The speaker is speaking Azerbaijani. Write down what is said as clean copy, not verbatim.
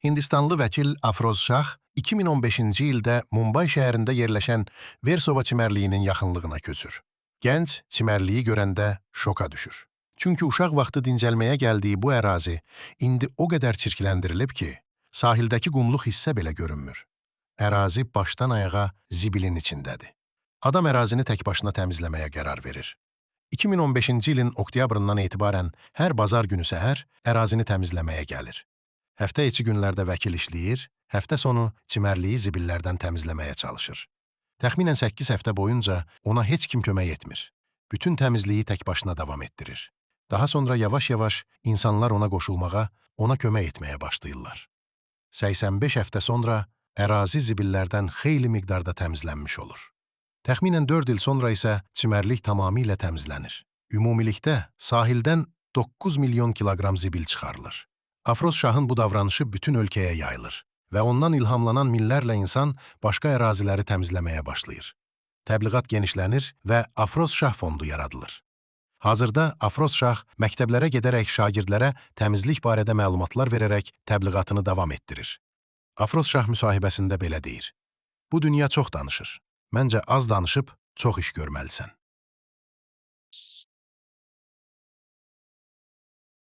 Hindistanlı vəkil Afroz Şah 2015-ci ildə Mumbay şəhərində yerləşən Versova çimərliyinin yaxınlığına köçür. Gənc çimərliyi görəndə şoka düşür. Çünki uşaq vaxtı dincəlməyə gəldiyi bu ərazi indi o qədər çirkləndirilib ki, sahildəki qumluq hissə belə görünmür. Ərazi başdan ayağa zibilin içindədir. Adam ərazini tək başına təmizləməyə qərar verir. 2015-ci ilin oktyabrından etibarən hər bazar günü səhər ərazini təmizləməyə gəlir. Həftə içi günlərdə vəkil işləyir, həftə sonu çimərliyi zibillərdən təmizləməyə çalışır. Təxminən 8 həftə boyunca ona heç kim kömək etmir. Bütün təmizliyi tək başına davam etdirir. Daha sonra yavaş-yavaş insanlar ona qoşulmağa, ona kömək etməyə başlayırlar. 85 həftə sonra ərazi zibillərdən xeyli miqdarda təmizlənmiş olur. Təxminən 4 il sonra isə çimərlik tamamilə təmizlənir. Ümumilikdə sahildən 9 milyon kiloqram zibil çıxarılır. Afroz Şahın bu davranışı bütün ölkəyə yayılır və ondan ilhamlanan minlərlə insan başqa əraziləri təmizləməyə başlayır. Təbliğat genişlənir və Afroz Şah fondu yaradılır. Hazırda Afroz Şah məktəblərə gedərək şagirdlərə təmizlik barədə məlumatlar verərək təbliğatını davam etdirir. Afroz Şah müsahibəsində belə deyir: "Bu dünya çox danışır. Məncə az danışıb çox iş görməlisən."